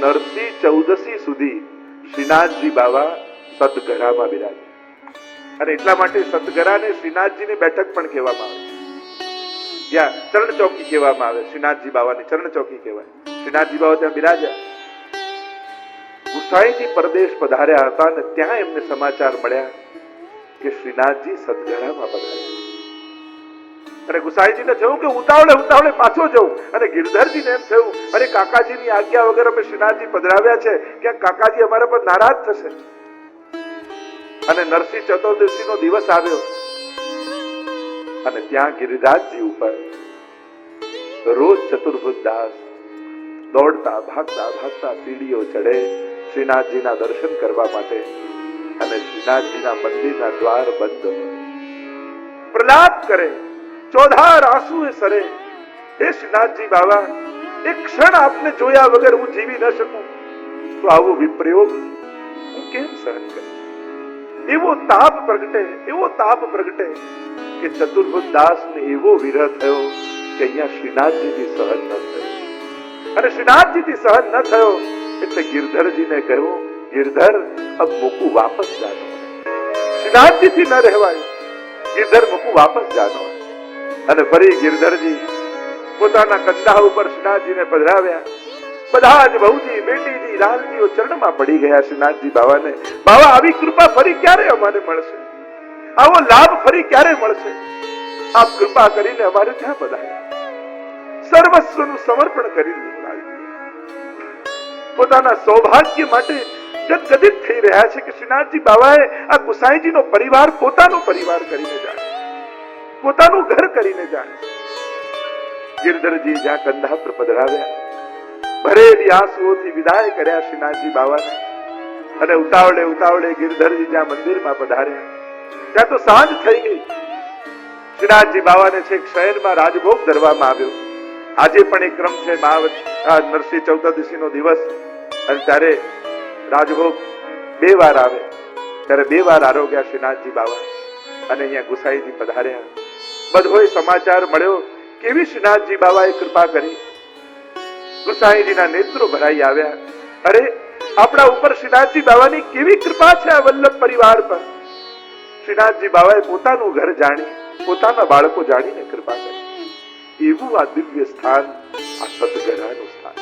નરસિંહ ચૌદસી સુધી શ્રીનાથજી બાવા સતગરામાં બિરાજે. અને એટલા માટે સતગરાને શ્રીનાથજીની બેઠક પણ કહેવામાં આવે. ત્યાં ચરણ ચોકી કહેવામાં આવે. શ્રીનાથજી બાવાની ચરણ ચોકી કહેવાય. શ્રીનાથજી બાવા ત્યાં બિરાજ્યા. ગુસાઈજી પરદેશ પધાર્યા હતા અને ત્યાં એમને સમાચાર મળ્યા કે શ્રીનાથજી સતગરામાં પધાર્યા. અને ગુસાઈજીને થયું કે ઉતાવળે પાછો જવું. અને ગિરધરજીને એમ થયું, અરે કાકાજીની આજ્ઞા વગર અમે શ્રીનાથજી પધરાવ્યા છે, ક્યાંક કાકાજી અમારા પર નારાજ થશે. અને નરસિંહ ચતુર્દશીનો દિવસ આવ્યો અને ત્યાં ગિરિરાજજી ઉપર રોજ ચતુર્ભુજ દાસ દોડતા ભાગતા સીડીઓ ચડે શ્રીનાથજીના દર્શન કરવા માટે. અને શ્રીનાથજીના મંદિરના દ્વાર બંધ હોય. પ્રલાપ કરે, ચોધાર આંસુએ સરે, હે શ્રીનાથજી બાવા, એક ક્ષણ આપને જોયા વગર હું જીવી ન શકું, તો આવો વિપ્રયોગ હું કેમ સહન કરું? એવો તાપ પ્રગટે કે ચતુર્ભુજ દાસને એવો વિરહ થયો કે અહીંયા શ્રીનાથજીથી સહન ન થયો. અને શ્રીનાથજીથી સહન ન થયો એટલે ગિરધરજીને કહ્યું, ગિરધર અબ મુકુ વાપસ જાનો. શ્રીનાથજીથી ન રહેવાય, ગિરધર મુકુ વાપસ જાનો. અને ફરી ગિરધરજી પોતાના કંધા ઉપર શ્રીનાથજીને પધરાવ્યા. બધા જ બહુજી, બેટીજી, લાલજીઓ ચરણમાં પડી ગયા શ્રીનાથજી બાવાને. બાવા, આવી કૃપા ફરી ક્યારે અમારે મળશે? આવો લાભ ફરી ક્યારે મળશે? આપ કૃપા કરીને અમારે ત્યાં પધાર્યા. સર્વસ્વનું સમર્પણ કરી દીધું. પોતાના સૌભાગ્ય માટે ગદગદિત થઈ રહ્યા છે કે શ્રીનાથજી બાવાએ આ ગુસાઈજીનો પરિવાર પોતાનો પરિવાર કરીને જાય, પોતાનું ઘર કરીને જાય. ગિરધરજી જ્યાં કંધા પર પધરાવ્યા, ભરેલી આંસુઓથી વિદાય કર્યા શ્રીનાથજી બાવાને. અને ઉતાવળે ગિરધરજી જ્યાં મંદિરમાં પધાર્યા, ત્યાં તો સાંજ થઈ ગઈ. શ્રીનાથજી બાવાને છેક શહેરમાં રાજભોગ ધરવામાં આવ્યો. આજે પણ એક ક્રમ છે, નરસિંહ ચૌદશીનો દિવસ. અને ત્યારે રાજભોગ 2 વાર આવે. ત્યારે 2 વાર આરોગ્યા શ્રીનાથજી બાવા. અને અહીંયા ગુસાઈજી પધાર્યા. બધોય સમાચાર મળ્યો કેવી શ્રીનાથજી બાવાએ કૃપા કરી. ગુસાઈજીના નેત્રો ભરાઈ આવ્યા. અરે, આપણા ઉપર શ્રીનાથજી બાવાની કેવી કૃપા છે આ વલ્લભ પરિવાર પર. શ્રીનાથજી બાવાએ પોતાનું ઘર જાણી, પોતાના બાળકો જાણીને કૃપા કરી. એવું આ દિવ્ય સ્થાન, આ સતગરાનું સ્થાન.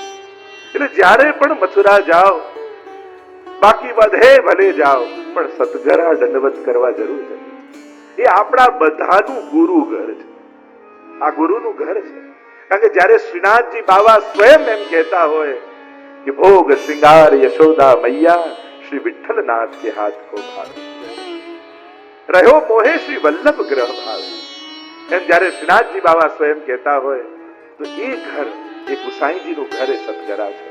એટલે જ્યારે પણ મથુરા જાઓ, બાકી બધે ભલે જાઓ, પણ સતગરા દંડવત કરવા જરૂર છે. એ આપણા બધાનું ગુરુ ઘર છે. આ ગુરુનું ઘર છે. કારણ કે જ્યારે શ્રીનાથજી બાવા સ્વયં એમ કહેતા હોય કે ભોગ શ્રૃંગાર યશોદા મૈયા શ્રી વિઠ્ઠલનાથ કે હાથ કો ભાવે, રહ્યો મોહે શ્રી વલ્લભ ગ્રહ ભાવે. એમ જ્યારે શ્રીનાથજી બાવા સ્વયં કહેતા હોય તો એ ઘર, એ ગુસાઈજીનું ઘર એ સતગરા છે.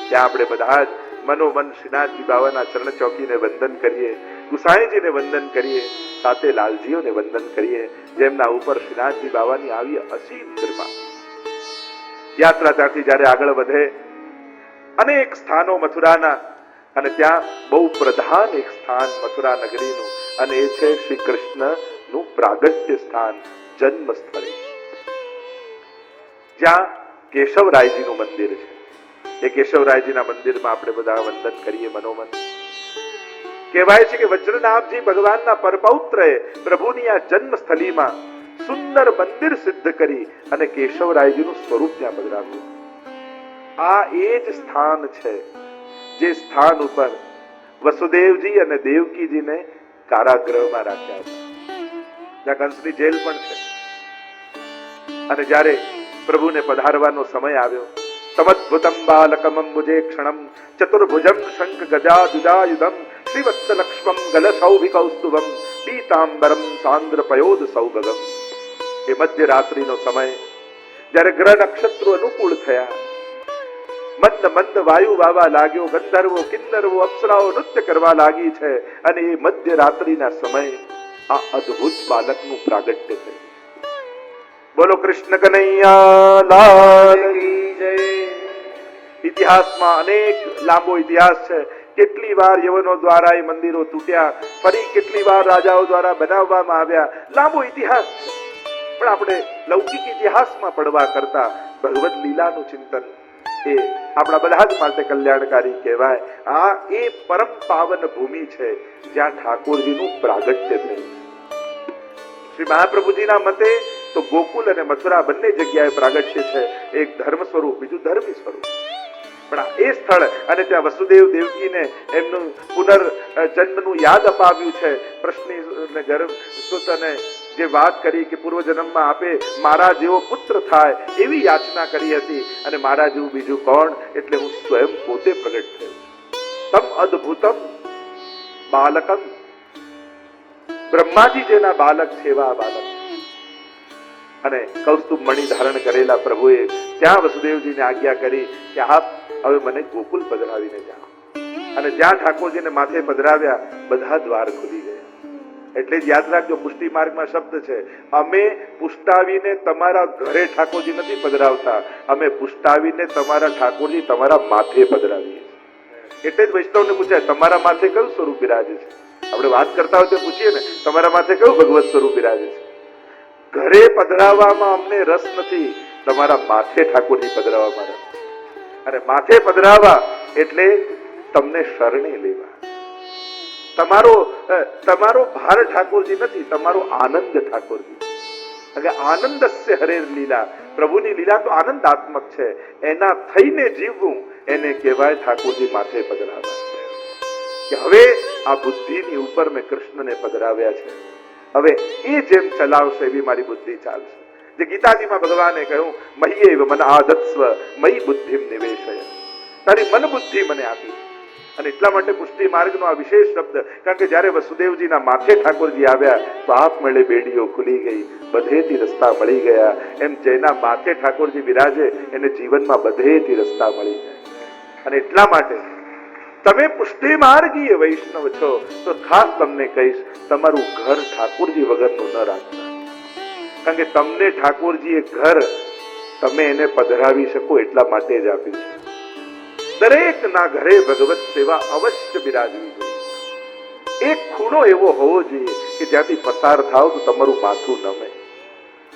ત્યાં આપણે બધા જ મનોમન શ્રીનાથજી બાવાના ચરણ ચોકીને વંદન કરીએ, ગુસાઈજીને વંદન કરીએ, સાથે લાલજીઓને વંદન કરીએ, જેમના ઉપર શ્રીનાથજી બાવાની આવી અસીમ કૃપા. યાત્રા ત્યાંથી જ્યારે આગળ વધે, અનેક સ્થાનો મથુરાના, અને ત્યાં બહુ પ્રધાન એક સ્થાન મથુરા નગરીનું, અને એ છે શ્રી કૃષ્ણનું પ્રાગટ્ય સ્થાન, જન્મ સ્થળ, જ્યાં કેશવરાયજીનું મંદિર છે. એ કેશવરાયજીના મંદિરમાં આપણે બધા વંદન કરીએ મનોમન. કહેવાય છે કે વજ્રનાભજી ભગવાનના પરપૌત્રએ પ્રભુની આ જન્મ સ્થળીમાં સુંદર મંદિર સિદ્ધ કરી અને કેશવરાયજીનું સ્વરૂપ ત્યાં પધરાવ્યું. આ એ જ સ્થાન છે જે સ્થાન ઉપર વસુદેવજી અને દેવકીજીને કારાગૃહમાં રાખ્યા હતા, જ્યાં કંસની જેલ પણ છે. અને જ્યારે પ્રભુને પધારવાનો સમય આવ્યો, સમદ્ભુતમ બાલકમં મુજે ક્ષણમ ચતુર્ભુજમ શંખ ગદા દુદાયુધમ શ્રીવત્સલક્ષ્મમ ગલસૌભિકૌસ્તુભમ પીતાંબરમ સાંદ્ર પયોદ સૌભગમ. એ મધ્યરાત્રિનો સમય, જ્યારે ગ્રહ નક્ષત્રો અનુકૂળ થયા, મંદ મંદ વાયુ વાવા લાગ્યો, ગંધર્વો કિન્નરવો અપ્સરાઓ નૃત્ય કરવા લાગી છે. અને એ મધ્યરાત્રિના સમયે આ અદ્ભુત બાલકનું પ્રાગટ્ય થયું. બોલો કૃષ્ણ કનૈયા લાલ કી જય. ઇતિહાસમાં અનેક લાંબો ઇતિહાસ છે. કેટલી વાર યવનો દ્વારા એ મંદિરો તૂટ્યા, ફરી કેટલી વાર રાજાઓ દ્વારા બનાવવામાં આવ્યા. લાંબો ઇતિહાસ છે. પણ આપણે લૌકિક ઇતિહાસમાં પડવા કરતા ભગવદ લીલાનું ચિંતન, એ આપણા બધા જ માટે કલ્યાણકારી કહેવાય. આ એ પરમ પાવન ભૂમિ છે જ્યાં ઠાકોરજીનું પ્રાગટ્ય થયું. શ્રી મહાપ્રભુજીના મતે તો ગોકુલ અને મથુરા બંને જગ્યાએ પ્રાગટ્ય છે. એક ધર્મ સ્વરૂપ, બીજું ધર્મી સ્વરૂપ. પણ એ સ્થળ અને ત્યાં વસુદેવ દેવકીને એમનું પુનર્જન્મનું યાદ અપાવ્યું છે. પ્રશ્ની ગર્ભ સુત અને જે વાત કરી કે પૂર્વ જન્મમાં આપે મારા જેવો પુત્ર થાય એવી યાચના કરી હતી અને મારા જેવું બીજું કોણ, એટલે હું સ્વયં પોતે પ્રગટ થયો. તમ અદ્ભુતમ બાલકમ, બ્રહ્માજી જેના બાલક છે એવા બાલક. અને કૌસ્તુભ મણિ ધારણ કરેલા પ્રભુએ ત્યાં વસુદેવજીને આજ્ઞા કરી કે આપ હવે મને ગોકુલ પધરાવીને જાઓ. અને જ્યાં ઠાકોરજીને માથે પધરાવ્યા બધા દ્વાર ખુલી ગયા. એટલે જ યાદ રાખજો, પુષ્ટિ માર્ગમાં શબ્દ છે, અમે પુષ્ટાવીને તમારા ઘરે ઠાકોરજી નથી પધરાવતા, અમે પુષ્ટાવીને તમારા ઠાકોરજી તમારા માથે પધરાવીએ. એટલે જ વૈષ્ણવને પૂછાય તમારા માથે કયું સ્વરૂપ બિરાજે છે. આપણે વાત કરતા હોય તો પૂછીએ ને તમારા માથે કયું ભગવત સ્વરૂપ બિરાજે છે. ઘરે પધરાવવામાં અમને રસ નથી, તમારા માથે ઠાકોરજી પધરાવવામાં રસ. અને માથે પધરાવા એટલે તમને શરણે લેવા. તમારો ભાર ઠાકોરજી નથી, તમારો આનંદ ઠાકોરજી. આનંદસ્ય હરેર લીલા, પ્રભુની લીલા તો આનંદાત્મક છે. એના થઈને જીવવું એને કહેવાય ઠાકોરજી માથે પધરાવા. કે હવે આ બુદ્ધિની ઉપર મેં કૃષ્ણને પધરાવ્યા છે, હવે એ જેમ ચલાવશે એવી મારી બુદ્ધિ ચાલશે. જે ગીતાજીમાં ભગવાને કહ્યું મહ્યેવ મન આદત્સ્વ મયી બુદ્ધિમ નિવેશય, તારી મન બુદ્ધિ મને આપી. અને એટલા માટે પુષ્ટિ માર્ગનો આ વિશેષ શબ્દ, કારણ કે જ્યારે વસુદેવજીના માથે ઠાકોરજી આવ્યા તો આપમેળે બેડીઓ ખુલી ગઈ, બધેથી રસ્તા મળી ગયા. એમ જેના માથે ઠાકોરજી બિરાજે એને જીવનમાં બધેથી રસ્તા મળી જાય. અને એટલા માટે તમે પુષ્ટિ માર્ગીય વૈષ્ણવ છો તો ખાસ તમને કહીશ, તમારું ઘર ઠાકોરજી વગરનું ન રાખતા. કારણ કે તમને ઠાકોરજીએ ઘર તમે એને પધરાવી શકો એટલા માટે જ આપ્યું છે. દરેક ના ઘરે ભગવત સેવા અવશ્ય બિરાજવી જોઈએ. એક ખૂણો એવો હોવો જોઈએ કે જ્યાંથી પસાર થાવ તો તમારું માથું નમે,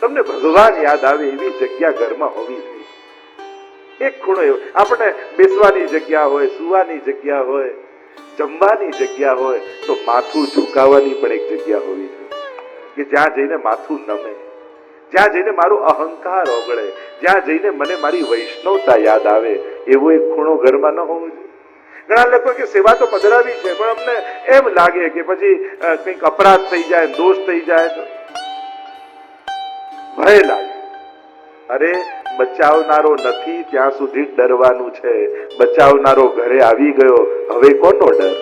તમને ભગવાન યાદ આવે એવી જગ્યા ઘરમાં હોવી જોઈએ. એક ખૂણો એવો, આપણે બેસવાની જગ્યા હોય, સુવાની જગ્યા હોય, જમવાની જગ્યા હોય, તો માથું ઝુકાવવાની પણ એક જગ્યા હોવી જોઈએ કે જ્યાં જઈને માથું નમે, જ્યાં જઈને મારો અહંકાર ઓગળે, જ્યાં જઈને મને મારી વૈષ્ણવતા યાદ આવે. એવો એક ખૂણો ઘરમાં ન હોવો જોઈએ. ઘણા લોકો કે સેવા તો પધરાવી છે પણ અમને એમ લાગે કે પછી કંઈક અપરાધ થઈ જાય, દોષ થઈ જાય તો ભય લાગે. અરે બચાવનારો નથી ત્યાં સુધી ડરવાનું છે. બચાવનારો ઘરે આવી ગયો, હવે કોનો ડર?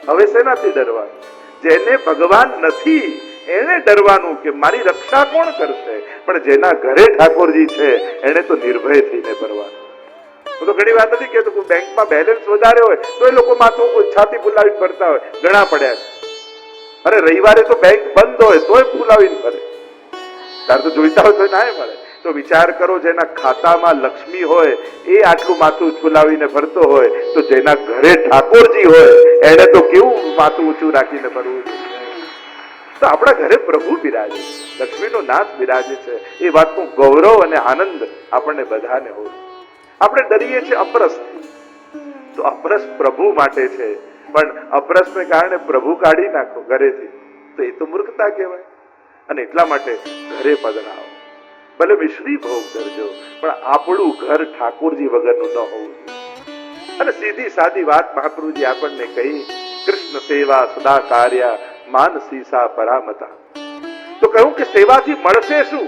હવે શેનાથી ડરવાનું? જેને ભગવાન નથી એને ડરવાનું કે મારી રક્ષા કોણ કરશે. પણ જેના ઘરે ઠાકોરજી છે એને તો નિર્ભય થઈને ફરવાનું. હું તો ઘણી વાત નથી કહેતો, બેંકમાં બેલેન્સ વધારે હોય તો એ લોકો માથું છાતી ફૂલાવીને ફરતા હોય, ઘણા પડ્યા છે. અરે રવિવારે તો બેંક બંધ હોય તોય ફૂલાવીને ફરે. તાર તો જોઈતા હોય તો ના મળે. તો વિચાર કરો, જેના ખાતામાં લક્ષ્મી હોય એ આટલું માથું ફૂલાવીને ફરતો હોય તો જેના ઘરે ઠાકોરજી હોય એને તો કેવું માથું ઊંચું રાખીને ફરવું. તો આપણા ઘરે પ્રભુ બિરાજે, લક્ષ્મીનો નાથ બિરાજે છે. એ વાતનું ગૌરવ અને આનંદ આપણને બધાને હોય. આપણે ડરીએ છીએ અપરસથી, તો અપરસ પ્રભુ માટે છે. પણ અપરસને કારણે પ્રભુ કાઢી નાખો ઘરેથી તો એ તો મૂર્ખતા કહેવાય. અને એટલા માટે ઘરે પધરાવો, ભલે મિશ્રી ભોગ કરજો, પણ આપણું ઘર ઠાકોરજી વગરનું ન હોવું જોઈએ. અને સીધી સાદી વાત મહાપ્રભુજી આપણને કહી, કૃષ્ણ સેવા સદા કાર્ય માનસી સા પરામતા. તો કહ્યું કે સેવાથી મળશે શું?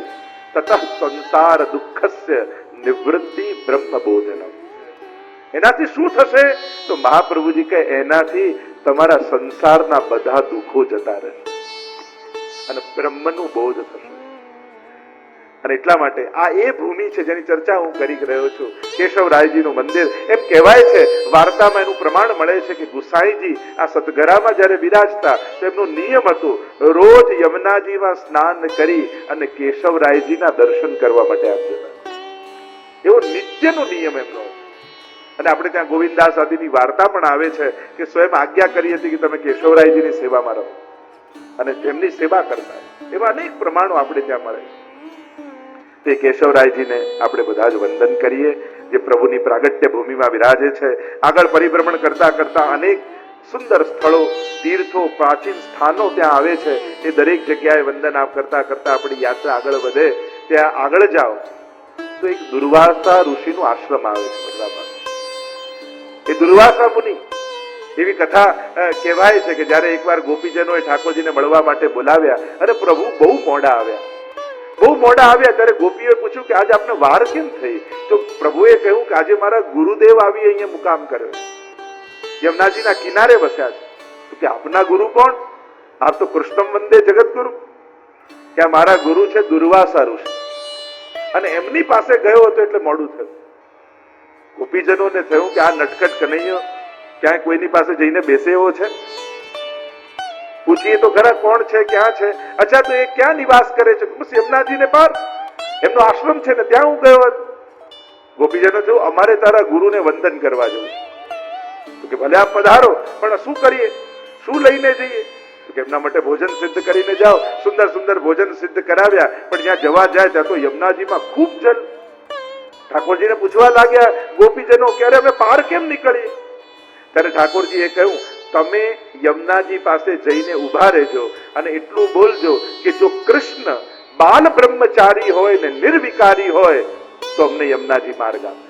તતઃ સંસાર દુઃખસ્ય નિવૃત્તિ બ્રહ્મ બોધનમ. એનાથી શું થશે? તો મહાપ્રભુજી કહે એનાથી તમારા સંસારના બધા દુઃખો જતા રહેશે અને બ્રહ્મનું બોધ થશે. અને એટલા માટે આ એ ભૂમિ છે જેની ચર્ચા હું કરી રહ્યો છું, કેશવરાયજીનું મંદિર. એમ કહેવાય છે, વાર્તામાં એનું પ્રમાણ મળે છે કે ગુસાઈજી આ સતગરામાં જ્યારે બિરાજતા તો એમનો નિયમ હતો રોજ યમુનાજીમાં સ્નાન કરી અને કેશવરાયજીના દર્શન કરવા માટે આવતા. એવો નિત્યનો નિયમ એમનો. અને આપણે ત્યાં ગોવિંદાસ આદિની વાર્તા પણ આવે છે કે સ્વયં આજ્ઞા કરી હતી કે તમે કેશવરાયજીની સેવામાં રહો અને તેમની સેવા કરતા. એવા અનેક પ્રમાણો આપણે ત્યાં મળે. તે કેશવરાયજીને આપણે બધા જ વંદન કરીએ જે પ્રભુની પ્રાગટ્ય ભૂમિમાં વિરાજે છે. આગળ પરિભ્રમણ કરતા કરતા અનેક સુંદર સ્થળો, તીર્થો, પ્રાચીન સ્થાનો ત્યાં આવે છે. એ દરેક જગ્યાએ વંદન કરતા કરતા આપણી યાત્રા આગળ વધે. ત્યાં આગળ જાઓ તો એક દુર્વાસા ઋષિનું આશ્રમ આવે છે બદલામાં. એ દુર્વાસા મુનિ, એવી કથા કહેવાય છે કે જ્યારે એકવાર ગોપીજનોએ ઠાકોરજીને મળવા માટે બોલાવ્યા અને પ્રભુ બહુ મોડા આવ્યા ત્યારે ગોપીઓએ પૂછ્યું કે આજે આપને વાર કેમ થઈ? તો પ્રભુએ કહ્યું કે આજે મારા ગુરુદેવ આવી અહીંયા મુકામ કર્યો, યમુનાજીના કિનારે વસ્યા છે. તો કે આપના ગુરુ કોણ? આપ તો કૃષ્ણમ વંદે જગત ગુરુ. કે મારા ગુરુ છે દુર્વાસા ઋષિ, અને એમની પાસે ગયો હતો એટલે મોડું થયું. ગોપીજનોને થયું કે આ નટખટ કનૈયો ક્યાંય કોઈની પાસે જઈને બેસે એવો છે? પૂછીએ તો ખરા કોણ છે, ક્યાં છે? અચ્છા, તો એ ક્યાં નિવાસ કરે છે? બસ યમુનાજીને પાર એમનો આશ્રમ છે ને, ત્યાં હું ગયો હતો. ગોપીજનો થયું અમારે તારા ગુરુને વંદન કરવા જવું. તો કે ભલે આપ પધારો, પણ શું કરીએ, શું લઈને જઈએ? તો કે એમના માટે ભોજન સિદ્ધ કરીને જાઓ. સુંદર સુંદર ભોજન સિદ્ધ કરાવ્યા, પણ જ્યાં જવા જાય ત્યાં તો યમુનાજીમાં ખૂબ જલ. ઠાકોરજીને પૂછવા લાગ્યા ગોપીજનો, ક્યારે અમે પાર કેમ નીકળીએ? ત્યારે ઠાકોરજીએ કહ્યું, તમે યમુનાજી પાસે જઈને ઉભા રહેજો અને એટલું બોલજો કે જો કૃષ્ણ બાલ બ્રહ્મચારી હોય ને નિર્વિકારી હોય તો અમને યમુનાજી માર્ગ આપે.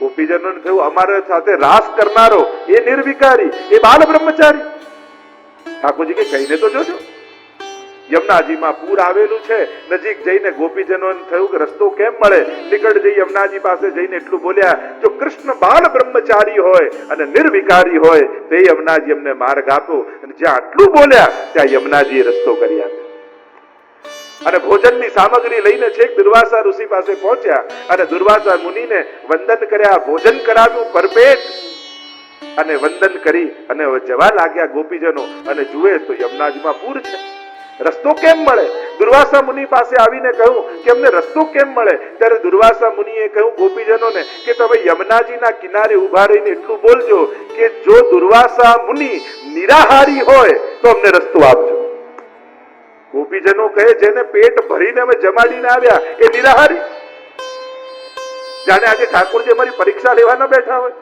ગોપીજનોને થયું અમારા સાથે રાસ કરનારો એ નિર્વિકારી, એ બાલ બ્રહ્મચારી. ઠાકોરજી કે કહીને તો જોજો. યમુનાજીમાં પૂર આવેલું છે, નજીક જઈને ગોપીજનોને થયું કે રસ્તો કેમ મળે? નિકટ જઈ યમુનાજી પાસે જઈને એટલું બોલ્યા, જો કૃષ્ણ બાલ બ્રહ્મચારી હોય અને નિર્વિકારી હોય તો એ યમુનાજી અમને માર્ગ આપો. અને જ્યાં આટલું બોલ્યા ત્યાં યમુનાજીએ રસ્તો કરી આપ્યો. અને ભોજનની સામગ્રી લઈને છેક દુર્વાસા ઋષિ પાસે પહોંચ્યા અને દુર્વાસા મુનિને વંદન કર્યા, ભોજન કરાવ્યું પરપેટ, અને વંદન કરી અને જવા લાગ્યા ગોપીજનો. અને જુએ તો યમુનાજીમાં પૂર છે, રસ્તો કેમ મળે? દુર્વાસા મુનિ પાસે આવીને કહ્યું કે અમને રસ્તો કેમ મળે? ત્યારે દુર્વાસા મુનિએ કહ્યું ગોપીજનોને કે તમે યમુનાજીના કિનારે ઉભા રહીને એટલું બોલજો કે જો દુર્વાસા મુનિ નિરાહારી હોય તો અમને રસ્તો આપજો. ગોપીજનો કહે જેને પેટ ભરીને અમે જમાડીને આવ્યા એ નિરાહારી? જાણે આજે ઠાકોરજી અમારી પરીક્ષા લેવા ન બેઠા હોય.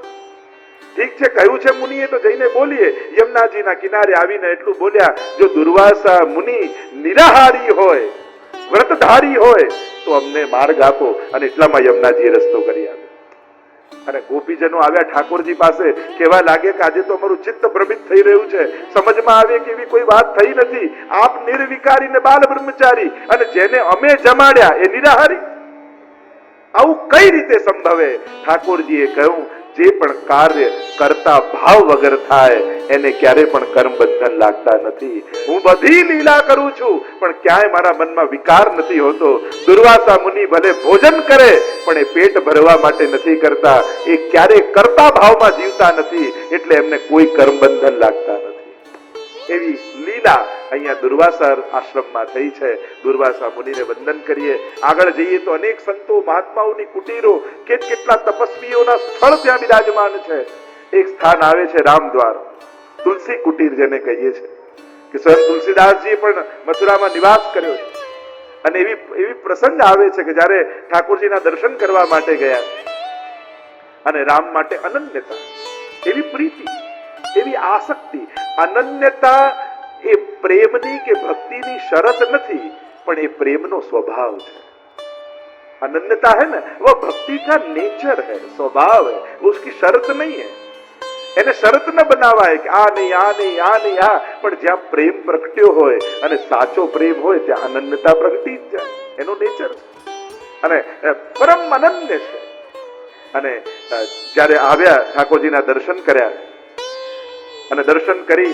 ઠીક છે, કહ્યું છે મુનિએ તો જઈને બોલીએ. યમુનાજીના કિનારે આવીને એટલું બોલ્યા, જો દુર્વાસા મુનિ નિરાહારી હોય, વ્રતધારી હોય તો અમને માર્ગ આપો. અને એટલામાં યમુનાજીએ રસ્તો કરી આપ્યો. અને ગોપીજનો આવ્યા ઠાકોરજી પાસે, કહેવા લાગે કે આજે તો અમારું ચિત્ત ભ્રમિત થઈ રહ્યું છે, સમજમાં આવે કે એવી કોઈ વાત થઈ નથી. આપ નિર્વિકારી ને બાલ બ્રહ્મચારી, અને જેને અમે જમાડ્યા એ નિરાહારી, આવું કઈ રીતે સંભવે? ઠાકોરજીએ કહ્યું જે પણ કાર્ય કરતા ભાવ વગર થાય એને ક્યારે પણ કર્મ બંધન લાગતા નથી. હું બધી લીલા કરું છું પણ ક્યાંય મારા મનમાં વિકાર નથી હોતો. દુર્વાસા મુનિ ભલે ભોજન કરે પણ એ પેટ ભરવા માટે નથી કરતા, એ ક્યારેય કરતા ભાવમાં જીવતા નથી, એટલે એમને કોઈ કર્મ બંધન લાગતા નથી. એવી લીલા અહીંયા દુર્વાસા આશ્રમમાં થઈ છે. દુર્વાસા મુનિને વંદન કરીએ. આગળ જઈએ તો અનેક સંતો મહાત્માઓની કુટીરો, કેટલા તપસ્વીઓના સ્થળ ત્યાં બિરાજમાન છે. એક સ્થાન આવે છે રામદ્વાર, તુલસી કુટીર જેને કહીએ છીએ, કે સ્વયં તુલસીદાસજીએ પણ મથુરામાં નિવાસ કર્યો છે. અને એવી પ્રસંગ આવે છે કે જ્યારે ઠાકોરજીના દર્શન કરવા માટે ગયા અને રામ માટે અનન્યતા, એવી પ્રીતિ, એવી આસક્તિ. અનન્યતા એ પ્રેમની કે ભક્તિની શરત નથી, પણ એ પ્રેમનો સ્વભાવ છે. अनन्यता है ना, वो भक्ति का नेचर है, स्वभाव है, उसकी शर्त नहीं है. એને શરત ન બનાવાય કે આ નહીં આ નહીં આ નહીં આ, પણ જ્યાં પ્રેમ પ્રગટ્યો હોય અને સાચો પ્રેમ હોય ત્યાં અનન્યતા પ્રગટી જ જાય. એનો નેચર છે અને પરમ અનન્ય છે. અને જ્યારે આવ્યા ઠાકોરજીના દર્શન કર્યા અને દર્શન કરી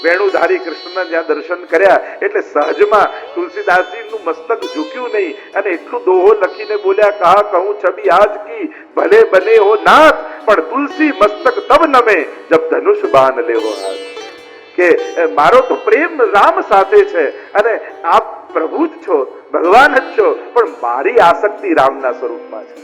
વેણુધારી કૃષ્ણના જ્યાં દર્શન કર્યા એટલે સહજમાં તુલસીદાસજીનું મસ્તક ઝૂક્યું નહીં અને એટલું દોહો લખીને બોલ્યા, કહા કહું છબી આજ કી ભલે બને હો નાથ, પણ તુલસી મસ્તક તબ નમે જબ ધનુષ બાન લેવો હાથ. કે મારો તો પ્રેમ રામ સાથે છે અને આપ પ્રભુ જ છો, ભગવાન જ છો, પણ મારી આસક્તિ રામના સ્વરૂપમાં છે.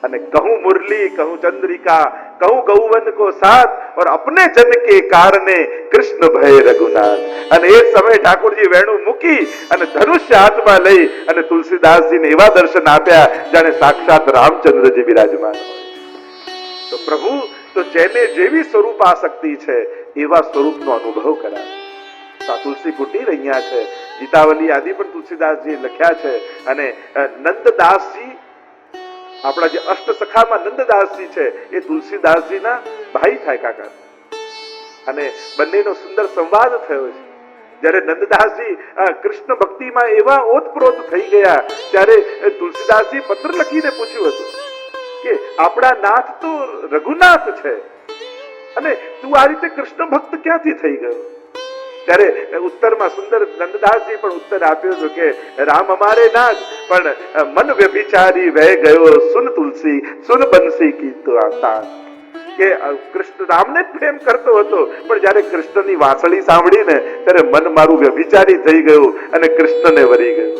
અને કહું मुरली कहूं चंद्रिका कहूं गौवन को साथ और अपने जन के कारणे कृष्ण भय रघुनाथ. અને એ સમય ઠાકોરજી વેણુ મૂકી અને ધનુષ્ય હાથમાં લઈ અને તુલસીદાસજીને એવા દર્શન આપ્યા જાણે સાક્ષાત રામચંદ્રજી વિરાજમાન હોય. તો પ્રભુ તો જેને જેવી સ્વરૂપ આસક્તિ છે એવા સ્વરૂપનો અનુભવ કરાવે. તુલસી કુટીર અહીંયા છે, ગીતાવલી આદિ પણ તુલસીદાસજી લખ્યા છે. અને નંદદાસજી આપણા જે અષ્ટસખામાં નંદદાસજી છે એ તુલસીદાસજીના ભાઈ થાય કાકા. અને બંનેનો સુંદર સંવાદ થયો છે. જ્યારે નંદદાસજી કૃષ્ણ ભક્તિમાં એવા ઓતપ્રોત થઈ ગયા ત્યારે તુલસીદાસજી પત્ર લખીને પૂછ્યું હતું કે આપણા નાથ તો રઘુનાથ છે અને તું આ રીતે કૃષ્ણ ભક્ત ક્યાંથી થઈ ગયો? ત્યારે ઉત્તરમાં સુંદર નંદદાસજી પણ ઉત્તર આપ્યો હતો કે રામ અમારે નાથ પણ મન વ્યભિચારી વહે ગયો સુન તુલસી સુન બંસી કી તો આતા. કે કૃષ્ણ રામને પ્રેમ કરતો હતો પણ જ્યારે કૃષ્ણની વાંસળી સાંભળીને ત્યારે મન મારું વ્યભિચારી થઈ ગયું અને કૃષ્ણને વરી ગયું.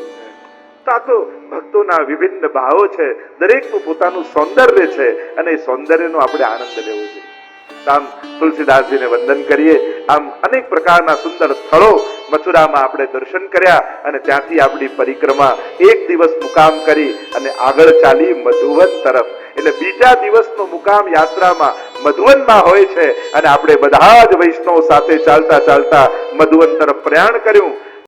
તો ભક્તોના વિભિન્ન ભાવો છે, દરેકનું પોતાનું સૌંદર્ય છે અને એ સૌંદર્યનો આપણે આનંદ લેવો જોઈએ. આમ તુલસીદાસજીને વંદન કરીએ. આમ અનેક પ્રકારના સુંદર સ્થળો મથુરામાં આપણે દર્શન કર્યા અને ત્યાંથી આપણી પરિક્રમા એક દિવસ મુકામ કરી અને આગળ ચાલી મધુવન તરફ. એટલે બીજા દિવસનો મુકામ યાત્રામાં મધુવનમાં હોય છે અને આપણે બધા જ વૈષ્ણવ સાથે ચાલતા ચાલતા મધુવન તરફ પ્રયાણ કર્યું.